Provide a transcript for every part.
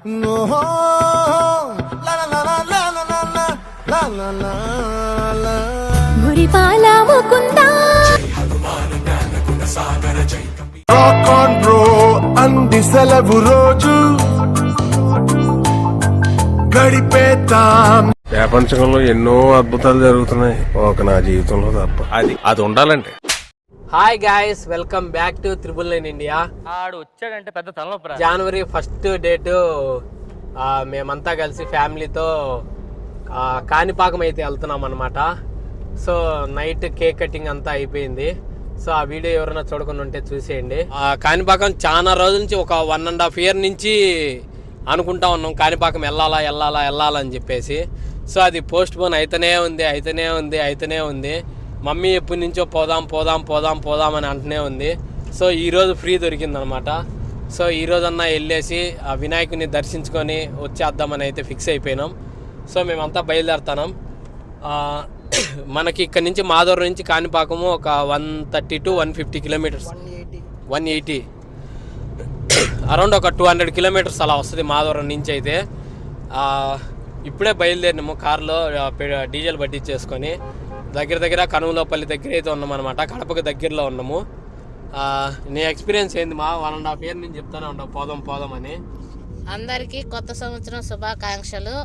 అంది సెలవు రోజు గడిపేతాం. ప్రపంచంలో ఎన్నో అద్భుతాలు జరుగుతున్నాయి, ఒక నా జీవితంలో తప్ప. అది ఉండాలంటే. Hi guys, welcome back to 999 India. ఆడు వచ్చాడంటే పెద్ద తలనొప్పి. జనవరి 1st డేటు మేమంతా కలిసి ఫ్యామిలీతో కాణిపాకం అయితే వెళ్తున్నాం అనమాట. సో నైట్ కేక్ కటింగ్ అంతా అయిపోయింది. సో ఆ వీడియో ఎవరైనా చూడకుండా ఉంటే చూసేయండి. కాణిపాకం చాలా రోజుల నుంచి, ఒక 1.5 year నుంచి అనుకుంటా ఉన్నాం కాణిపాకం వెళ్ళాలని చెప్పేసి. సో అది పోస్ట్ పోన్ అయితేనే ఉంది. మమ్మీ ఎప్పటి నుంచో పోదాం అని అంటూనే ఉంది. సో ఈరోజు ఫ్రీ దొరికిందనమాట. సో ఈరోజన్నా వెళ్ళేసి ఆ వినాయకుని దర్శించుకొని వచ్చేద్దామని అయితే ఫిక్స్ అయిపోయినాం. సో మేమంతా బయలుదేరుతున్నాం. మనకి ఇక్కడ నుంచి మాధవరం నుంచి కాణిపాకము ఒక 130 to 150 kilometers, 180 అరౌండ్ ఒక 200 kilometers అలా వస్తుంది మాధవరం నుంచి అయితే. ఇప్పుడే బయలుదేరినాము కారులో, డీజిల్ పట్టించేసుకొని. దగ్గర కనుమలోపల్లి దగ్గర అయితే ఉన్నామన్నమాట. కడపకు దగ్గరలో ఉన్నాము. నీ ఎక్స్పీరియన్స్ ఏంది మా? 1.5 year నుంచి చెప్తానే ఉంటావు పోదాం అని. అందరికి కొత్త సంవత్సరం శుభాకాంక్షలు.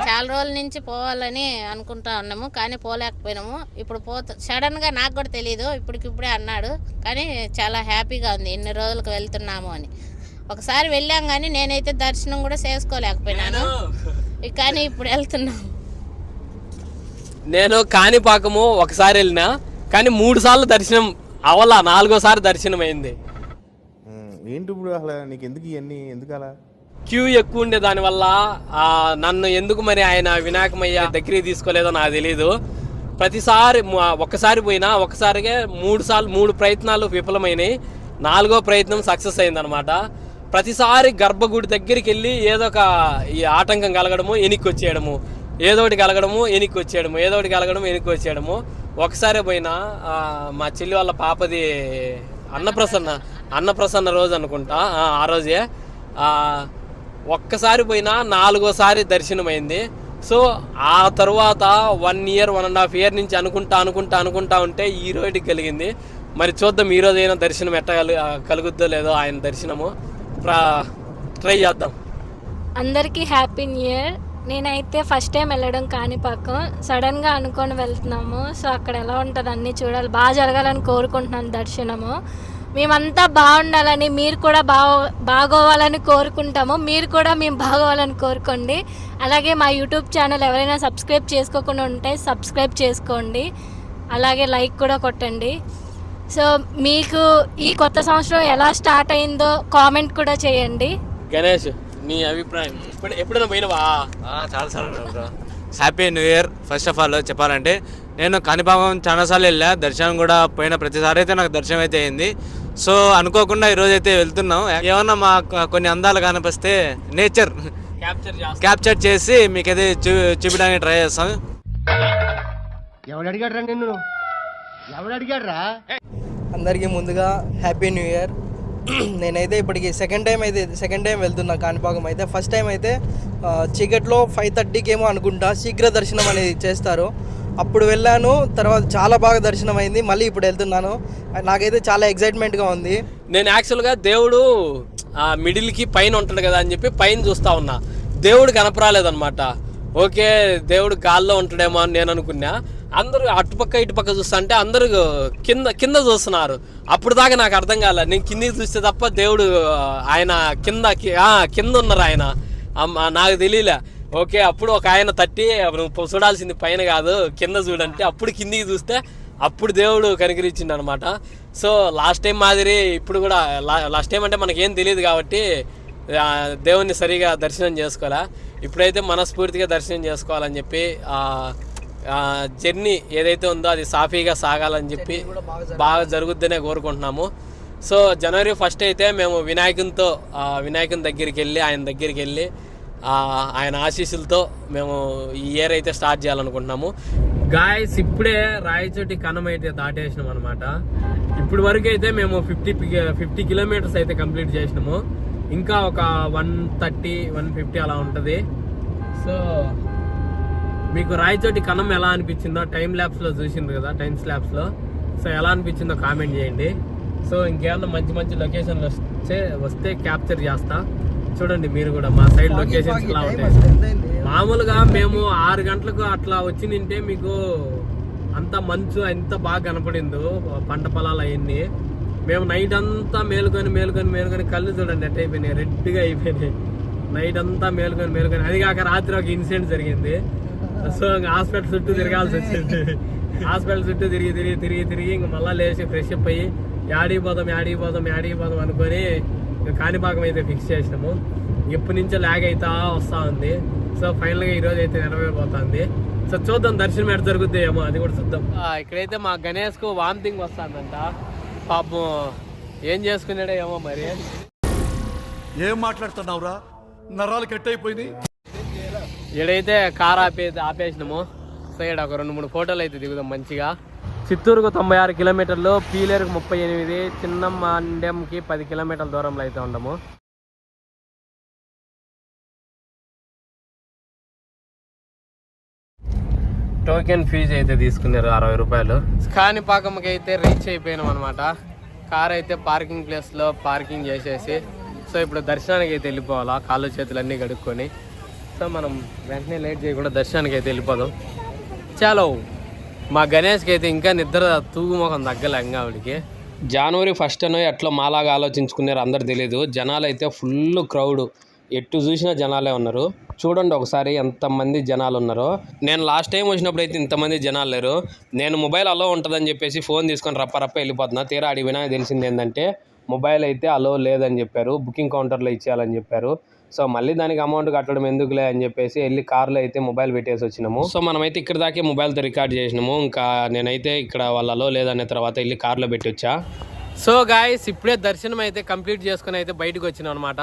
చాలా రోజుల నుంచి పోవాలని అనుకుంటా ఉన్నాము, కానీ పోలేకపోయినాము. ఇప్పుడు సడన్ గా నాకు కూడా తెలియదు, ఇప్పటికిప్పుడే అన్నాడు. కానీ చాలా హ్యాపీగా ఉంది ఇన్ని రోజులకు వెళ్తున్నాము అని. ఒకసారి వెళ్ళాం కానీ నేనైతే దర్శనం కూడా చేసుకోలేకపోయినాను, కానీ ఇప్పుడు వెళ్తున్నాము. నేను కాణిపాకము ఒకసారి వెళ్ళినా, కానీ 3 సార్లు దర్శనం అవలా, 4వ దర్శనం అయింది. ఏంటి ఇప్పుడు అసలు నీకు ఎందుకు అలా క్యూ ఎక్కువ ఉండే దానివల్ల నన్ను ఎందుకు మరి ఆయన వినాయకమయ్య దగ్గరికి తీసుకోలేదో నాకు తెలీదు. ప్రతిసారి ఒక్కసారి పోయినా, ఒక్కసారిగా 3 ప్రయత్నాలు విఫలమైనాయి. 4వ ప్రయత్నం సక్సెస్ అయిందనమాట. ప్రతిసారి గర్భగుడి దగ్గరికి వెళ్ళి ఏదో ఒక ఈ ఆటంకం కలగడము, వెనక్కి వచ్చేయడము, ఏదోటి కలగడము, వెనక్కి వచ్చేయడము. ఒకసారి పోయినా మా చెల్లి వాళ్ళ పాపది అన్నప్రసన్న రోజు అనుకుంటా, ఆ రోజే ఒక్కసారి పోయినా 4వ దర్శనం అయింది. సో ఆ తర్వాత 1.5 year నుంచి అనుకుంటా ఉంటే ఈ రోజుకి కలిగింది. మరి చూద్దాం ఈ రోజు అయినా దర్శనం కలుగుద్దో లేదో ఆయన దర్శనము. ట్రై చేద్దాం. అందరికీ హ్యాపీ న్యూ ఇయర్. నేనైతే ఫస్ట్ టైం వెళ్ళడం కాణిపాకం, సడన్గా అనుకొని వెళ్తున్నాము. సో అక్కడ ఎలా ఉంటుంది అన్నీ చూడాలి, బాగా జరగాలని కోరుకుంటున్నాను దర్శనము. మేమంతా బాగుండాలని, మీరు కూడా బాగోవాలని కోరుకుంటాము. మీరు కూడా మేము బాగోవాలని కోరుకోండి. అలాగే మా యూట్యూబ్ ఛానల్ ఎవరైనా సబ్స్క్రైబ్ చేసుకోకుండా ఉంటే సబ్స్క్రైబ్ చేసుకోండి. అలాగే లైక్ కూడా కొట్టండి. సో మీకు ఈ కొత్త సంవత్సరం ఎలా స్టార్ట్ అయిందో కామెంట్ కూడా చేయండి. గణేష్, నీ అభిప్రాయం? ఎప్పుడైనా పోయినవా? చాలా happy new year. First of all చెప్పాలంటే నేను కాణిపాకం చాలాసార్లు వెళ్ళా, దర్శనం కూడా పోయిన ప్రతిసారి అయితే నాకు దర్శనం అయితే అయింది. సో అనుకోకుండా ఈరోజు అయితే వెళ్తున్నాం. ఏమన్నా మా కొన్ని అందాలు కనిపిస్తే నేచర్ క్యాప్చర్ చేసి మీకైతే చూపించడానికి ట్రై చేస్తాం. అందరికీ ముందుగా హ్యాపీ న్యూ ఇయర్. నేనైతే ఇప్పటికి సెకండ్ టైం వెళ్తున్నా కాణిపాకం అయితే. ఫస్ట్ టైం అయితే చీకట్లో 5:30కి ఏమో అనుకుంటా శీఘ్ర దర్శనం అనేది చేస్తారు, అప్పుడు వెళ్ళాను. తర్వాత చాలా బాగా దర్శనం అయింది. మళ్ళీ ఇప్పుడు వెళ్తున్నాను. నాకైతే చాలా ఎక్సైట్మెంట్గా ఉంది. నేను యాక్చువల్గా దేవుడు మిడిల్కి పైన ఉంటాడు కదా అని చెప్పి పైన చూస్తా ఉన్నా. దేవుడు కనపరాలేదనమాట. ఓకే, దేవుడు గాల్లో ఉంటాడేమో అని నేను అనుకున్నా. అందరూ అటుపక్క ఇటుపక్క చూస్తా అంటే అందరూ కింద చూస్తున్నారు. అప్పుడు దాకా నాకు అర్థం కాలే. నేను కిందికి చూస్తే తప్ప దేవుడు ఆయన కింద ఉన్నారు ఆయన, నాకు తెలియలే. ఓకే, అప్పుడు ఒక ఆయన తట్టి నువ్వు చూడాల్సింది పైన కాదు కింద చూడంటే, అప్పుడు కిందికి చూస్తే అప్పుడు దేవుడు కనికరించిండు అనమాట. సో లాస్ట్ టైం మాదిరి ఇప్పుడు కూడా, లాస్ట్ టైం అంటే మనకేం తెలియదు కాబట్టి దేవుణ్ణి సరిగా దర్శనం చేసుకోవాలా. ఇప్పుడైతే మనస్ఫూర్తిగా దర్శనం చేసుకోవాలని చెప్పి జర్నీ ఏదైతే ఉందో అది సాఫీగా సాగాలని చెప్పి బాగా జరుగుద్దనే కోరుకుంటున్నాము. సో జనవరి 1st అయితే మేము వినాయకుని దగ్గరికి వెళ్ళి ఆయన ఆశీస్సులతో మేము ఈ ఇయర్ అయితే స్టార్ట్ చేయాలనుకుంటున్నాము. గాయస్, ఇప్పుడే రాయచోటి కనం అయితే దాటేసినాం అనమాట. ఇప్పుడు వరకు అయితే మేము 50 kilometers అయితే కంప్లీట్ చేసినాము. ఇంకా ఒక 130, 150 అలా ఉంటుంది. సో మీకు రాయచోటి కనం ఎలా అనిపించిందో టైం ల్యాబ్స్లో చూసింది కదా, టైం స్లాబ్స్లో. సో ఎలా అనిపించిందో కామెంట్ చేయండి. సో ఇంకేమన్నా మంచి మంచి లొకేషన్లు వస్తే క్యాప్చర్ చేస్తా. చూడండి మీరు కూడా మా సైడ్ లొకేషన్స్ ఇలా ఉంటాయి. మామూలుగా మేము 6 గంటలకు అట్లా వచ్చి నింటే మీకు అంత మంచు ఎంత బాగా కనపడిందో పంట పొలాలు అవన్నీ. మేము నైట్ అంతా మేలుకొని కళ్ళు చూడండి ఎట్ అయిపోయినాయి, రెడ్గా అయిపోయినాయి. నైట్ అంతా మేలుకొని అది కాక రాత్రి ఒక ఇన్సిడెంట్ జరిగింది. సో హాస్పిటల్ చుట్టూ తిరగాల్సి వచ్చింది. హాస్పిటల్ చుట్టూ తిరిగి ఇంక మళ్ళీ లేచి ఫ్రెష్ అప్ అయ్యి యాడికి పోదాం అనుకొని కాణిపాకం అయితే ఫిక్స్ చేసినాము. ఎప్పటి నుంచో లాగ్ అవుతా వస్తూ ఉంది. సో ఫైనల్గా ఈరోజు అయితే నెరవేరిపోతుంది. సో చూద్దాం దర్శనం ఎక్కడ జరుగుద్ది ఏమో, అది కూడా చూద్దాం. ఇక్కడైతే మా గణేష్కు వామిటింగ్ వస్తుందంట. పాపం ఏం చేసుకున్నాడో ఏమో మరి. ఏం మాట్లాడుతున్నావురా, నరాలు కట్ అయిపోయింది. ఈడైతే కార్ ఆపేసినాము. సో ఇక్కడ ఒక 2-3 ఫోటోలు అయితే దిగుదాం మంచిగా. చిత్తూరుకు 96 కిలోమీటర్లు, పీలేరుకు 38, చిన్న మండ్యంకి 10 కిలోమీటర్ల దూరంలో అయితే ఉండము. టోకెన్ ఫీజు అయితే తీసుకున్నారు 60 రూపాయలు. కాణిపాకంకి అయితే రీచ్ అయిపోయినాం అనమాట. కార్ అయితే పార్కింగ్ ప్లేస్లో పార్కింగ్ చేసేసి సో ఇప్పుడు దర్శనానికి అయితే వెళ్ళిపోవాలా, కాళ్ళు చేతులు అన్నీ కడుక్కొని. సో మనం వెంటనే లేట్ చేయకుండా దర్శనానికి అయితే వెళ్ళిపోదాం. చాలో. మా గణేష్కి అయితే ఇంకా నిద్ర తూగుమొఖం తగ్గలే ఇంకా ఆవిడికి. జనవరి 1 అనో ఎట్లా మాలాగా ఆలోచించుకున్నారు అందరు తెలియదు. జనాలు అయితే ఫుల్ క్రౌడ్, ఎటు చూసినా జనాలే ఉన్నారు. చూడండి ఒకసారి ఎంతమంది జనాలు ఉన్నారో. నేను లాస్ట్ టైం వచ్చినప్పుడు అయితే ఇంతమంది జనాలు లేరు. నేను మొబైల్ అలో ఉంటుందని చెప్పేసి ఫోన్ తీసుకొని రప్ప వెళ్ళిపోతున్నా. తీరా అడిగినా తెలిసింది ఏంటంటే మొబైల్ అయితే అలో లేదని చెప్పారు, బుకింగ్ కౌంటర్లో ఇచ్చేయాలని చెప్పారు. సో మళ్ళీ దానికి అమౌంట్ కట్టడం ఎందుకులే అని చెప్పేసి వెళ్ళి కార్లో అయితే మొబైల్ పెట్టేసి వచ్చినాము. సో మనమైతే ఇక్కడ దాకే మొబైల్తో రికార్డ్ చేసినాము. ఇంకా నేనైతే ఇక్కడ వాళ్ళలో లేదనే తర్వాత వెళ్ళి కార్లో పెట్టి వచ్చా. సో గాయ్స్ ఇప్పుడే దర్శనం అయితే కంప్లీట్ చేసుకుని అయితే బయటకు వచ్చినాం అనమాట.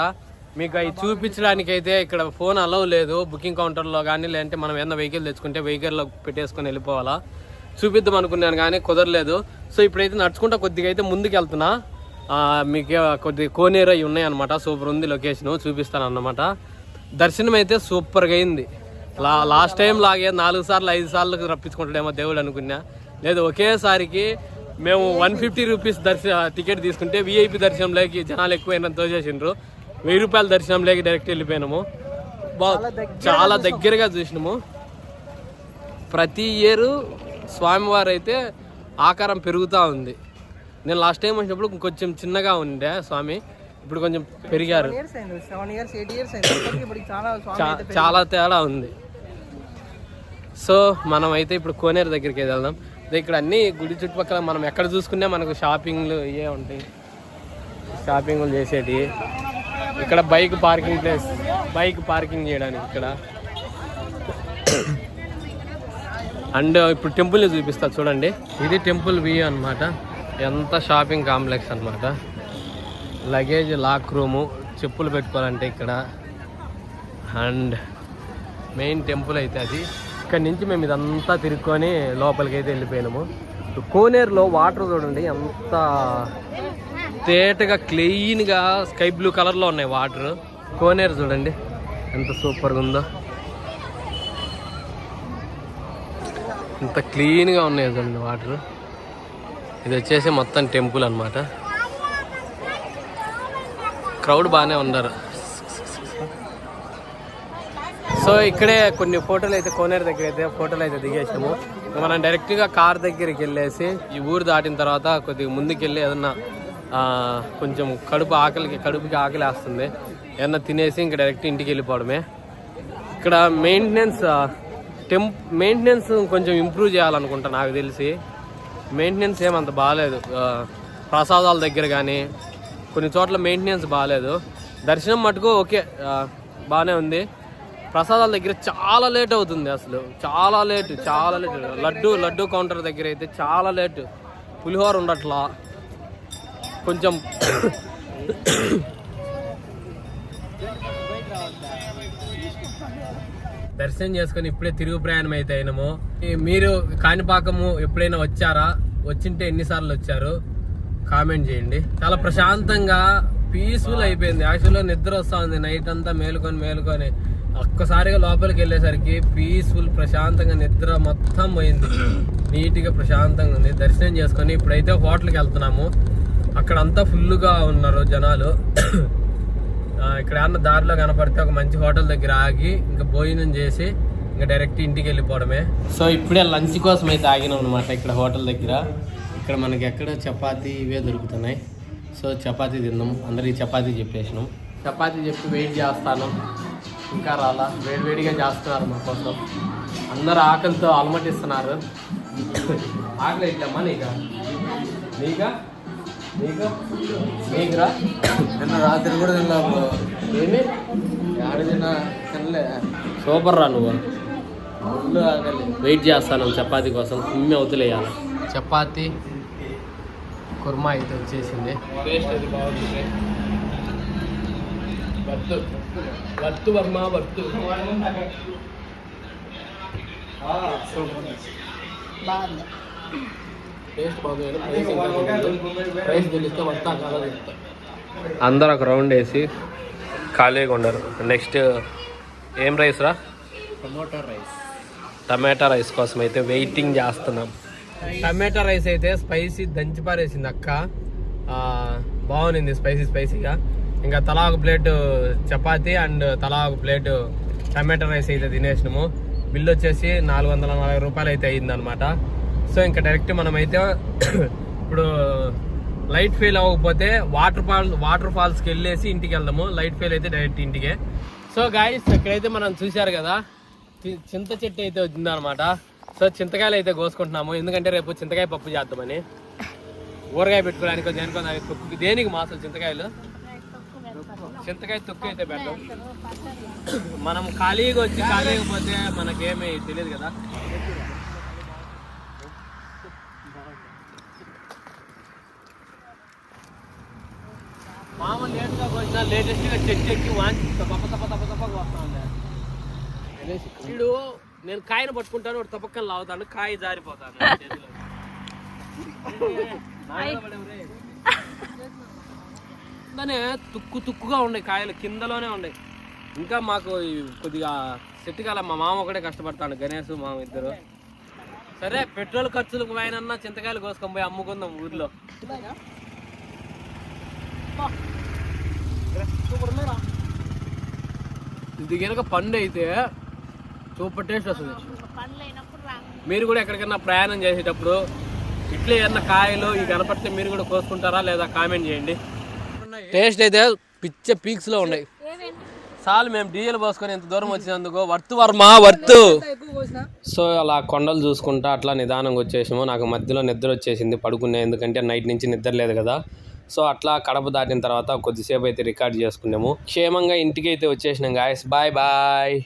మీకు అవి చూపించడానికి అయితే ఇక్కడ ఫోన్ అలౌ లేదు బుకింగ్ కౌంటర్లో కానీ, లేదంటే మనం ఏదైనా వెహికల్ తెచ్చుకుంటే వెహికల్లో పెట్టేసుకొని వెళ్ళిపోవాలా. చూపిద్దాం అనుకున్నాను కానీ కుదరలేదు. సో ఇప్పుడైతే నడుచుకుంటా కొద్దిగా అయితే ముందుకు వెళ్తున్నా. మీకు కొద్దిగా కోనేరు అవి ఉన్నాయన్నమాట. సూపర్ ఉంది లొకేషన్, చూపిస్తాను అన్నమాట. దర్శనం అయితే సూపర్గా అయింది. లాస్ట్ టైం లాగే 4 సార్లు 5 సార్లు రప్పించుకుంటాడేమో దేవుడు అనుకున్నా. లేదు ఒకేసారికి మేము 150 రూపీస్ టికెట్ తీసుకుంటే విఐపి దర్శనంలోకి జనాలు ఎక్కువైనా తోచేసిండ్రు. 1000 రూపాయల దర్శనంలోకి డైరెక్ట్ వెళ్ళిపోయినాము. చాలా దగ్గరగా చూసినాము. ప్రతి ఇయర్ స్వామివారు అయితే ఆకారం పెరుగుతూ ఉంది. నేను లాస్ట్ టైం వచ్చినప్పుడు కొంచెం చిన్నగా ఉండే స్వామి, ఇప్పుడు కొంచెం పెరిగారు. 7 years 8 years చాలా తేడా ఉంది. సో మనం అయితే ఇప్పుడు కోనేరు దగ్గరికి వెళ్దాం. ఇక్కడ అన్ని గుడి చుట్టుపక్కల మనం ఎక్కడ చూసుకున్నా మనకు షాపింగ్లు ఇవే ఉంటాయి, షాపింగ్లు చేసేటి. ఇక్కడ బైక్ పార్కింగ్ చేయడానికి ఇక్కడ. అండ్ ఇప్పుడు టెంపుల్ని చూపిస్తా చూడండి. ఇది టెంపుల్ వ్యూ అన్నమాట. ఎంత షాపింగ్ కాంప్లెక్స్ అన్నమాట. లగేజ్ లాక్ రూము, చెప్పులు పెట్టుకోవాలంటే ఇక్కడ. అండ్ మెయిన్ టెంపుల్ అయితే అది. ఇక్కడ నుంచి మేము ఇదంతా తిరుక్కొని లోపలికి అయితే వెళ్ళిపోయినాము. కోనేరులో వాటర్ చూడండి ఎంత తేటగా క్లీన్గా స్కై బ్లూ కలర్లో ఉన్నాయి వాటర్. కోనేరు చూడండి ఎంత సూపర్గా ఉందో, ఎంత క్లీన్గా ఉన్నాయి చూడండి వాటర్. ఇది వచ్చేసి మొత్తం టెంపుల్ అన్నమాట. క్రౌడ్ బాగానే ఉన్నారు. సో ఇక్కడే కొన్ని ఫోటోలు అయితే కోనేరు దగ్గర అయితే ఫోటోలు అయితే దిగేసాము. మనం డైరెక్ట్గా కార్ దగ్గరికి వెళ్ళేసి ఈ ఊరు దాటిన తర్వాత కొద్దిగా ముందుకు వెళ్ళి ఏదన్నా కొంచెం కడుపుకి ఆకలి వేస్తుంది, ఏదన్నా తినేసి ఇంకా డైరెక్ట్ ఇంటికి వెళ్ళిపోవడమే. ఇక్కడ మెయింటెనెన్స్ కొంచెం ఇంప్రూవ్ చేయాలనుకుంటా. నాకు తెలిసి మెయింటెనెన్స్ ఏమంత బాగాలేదు. ప్రసాదాల దగ్గర కానీ కొన్ని చోట్ల మెయింటెనెన్స్ బాగాలేదు. దర్శనం మటుకు ఓకే బాగానే ఉంది. ప్రసాదాల దగ్గర చాలా లేట్ అవుతుంది, అసలు చాలా లేట్. లడ్డు కౌంటర్ దగ్గర అయితే చాలా లేట్. పులిహోర ఉండట్లా కొంచెం. దర్శనం చేసుకొని ఇప్పుడే తిరుగు ప్రయాణం అయితే అయినాము. మీరు కాణిపాకము ఎప్పుడైనా వచ్చారా? వచ్చింటే ఎన్నిసార్లు వచ్చారు కామెంట్ చేయండి. చాలా ప్రశాంతంగా పీస్ఫుల్ అయిపోయింది. యాక్చువల్గా నిద్ర వస్తూ ఉంది నైట్ అంతా మేలుకొని ఒక్కసారిగా లోపలికి వెళ్ళేసరికి పీస్ఫుల్ ప్రశాంతంగా నిద్ర మొత్తం పోయింది. నీట్గా ప్రశాంతంగా ఉంది. దర్శనం చేసుకొని ఇప్పుడైతే హోటల్కి వెళ్తున్నాము. అక్కడంతా ఫుల్గా ఉన్నారు జనాలు. ఇక్కడ ఏమన్నా దారిలో కనపడితే ఒక మంచి హోటల్ దగ్గర ఆగి ఇంకా భోజనం చేసి ఇంకా డైరెక్ట్ ఇంటికి వెళ్ళిపోవడమే. సో ఇప్పుడే లంచ్ కోసం అయితే ఆగినాం అనమాట ఇక్కడ హోటల్ దగ్గర. ఇక్కడ మనకి ఎక్కడ చపాతీ ఇవే దొరుకుతున్నాయి. సో చపాతీ తిందాం. అందరికి చపాతీ చెప్పేసినాం. చపాతీ చెప్పి వెయిట్ చేస్తాను, ఇంకా రాలా. వేడివేడిగా చేస్తున్నారు మా కోసం. అందరు ఆకలితో అలమటిస్తున్నారు. ఆకలి ఇట్లమ్మా నీకా నీకురా నిన్న రాత్రి కూడా తిన్నాము. ఏమి తినలే. సూపర్ రా నువ్వు. వెయిట్ చేస్తాను చపాతీ కోసం. కుమ్మి అవతలేయాలి. చపాతీ కుర్మా అయితే వచ్చేసింది. టేస్ట్ అది బాగుంటుంది. వర్తు వర్మ వర్తు బాగుంది. టేస్ట్ బాగుంది. ప్రైస్ తెలిస్తే వస్తా కాదా చెప్తా. అందరు ఒక రౌండ్ వేసి ఖాళీగా ఉండరు. నెక్స్ట్ ఏం రైస్ రా? టమాటా రైస్ కోసం అయితే వెయిటింగ్ చేస్తున్నాం. టమాటా రైస్ అయితే స్పైసీ దంచి పారేసింది అక్క. బాగుంది స్పైసీగా. ఇంకా తలా ఒక ప్లేట్ చపాతీ అండ్ తలా ఒక ప్లేట్ టమాటా రైస్ అయితే తినేసినాము. బిల్ వచ్చేసి 440 రూపాయలు అయితే అయిందనమాట. సో ఇంకా డైరెక్ట్ మనమైతే ఇప్పుడు లైట్ ఫెయిల్ అవ్వకపోతే వాటర్ ఫాల్స్కి వెళ్ళేసి ఇంటికి వెళ్దాము. లైట్ ఫెయిల్ అయితే డైరెక్ట్ ఇంటికే. సో గాయస్ ఇక్కడైతే మనం చూశారు కదా, చింత చెట్టు అయితే వచ్చిందనమాట. సో చింతకాయలు అయితే కోసుకుంటున్నాము. ఎందుకంటే రేపు చింతకాయ పప్పు చేద్దామని. ఊరగాయ పెట్టుకోవడానికి దేనికి మా అసలు చింతకాయ తొక్కు అయితే పెట్టాం. మనం ఖాళీగా వచ్చి ఖాళీగా పోతే మనకేమీ తెలియదు కదా. మామూలు లేట్గా వచ్చినా లేటెస్ట్గా చెక్కి వాంచి తప్ప వస్తా ఉండే. వీడు నేను కాయను పట్టుకుంటాను, వాడు తప్పక్కన లాగుతాను, కాయ జారిపోతాను. తుక్కుగా ఉండే కాయలు కిందలోనే ఉండే. ఇంకా మాకు కొద్దిగా సెట్ కాల. మా మామ ఒకటే కష్టపడతాడు, గణేష్ మామ ఇద్దరు. సరే పెట్రోల్ ఖర్చులకు పోయినన్నా చింతకాయలు కోసుకొని పోయి అమ్ముకుందాం ఊర్లో. ఇది కనుక పండు అయితే సూపర్ టేస్ట్ వస్తుంది. మీరు కూడా ఎక్కడికైనా ప్రయాణం చేసేటప్పుడు ఇట్లే ఏమన్నా కాయలు ఇవి కనపడితే మీరు కూడా కోసుకుంటారా లేదా కామెంట్ చేయండి. టేస్ట్ అయితే పీక్స్ లో ఉన్నాయి. చాలు మేము డీజిల్ పోసుకొని ఇంత దూరం వచ్చినందుకు వర్తు. సో అలా కొండలు చూసుకుంటా అట్లా నిదానంగా వచ్చేసాము. నాకు మధ్యలో నిద్ర వచ్చేసింది పడుకునే, ఎందుకంటే నైట్ నుంచి నిద్ర లేదు కదా. సో అట్లా కడప దాటిన తర్వాత కొద్దిసేపు అయితే రికార్డ్ చేసుకున్నాము. క్షేమంగా ఇంటికి అయితే వచ్చేసినాం గాయస్. బాయ్.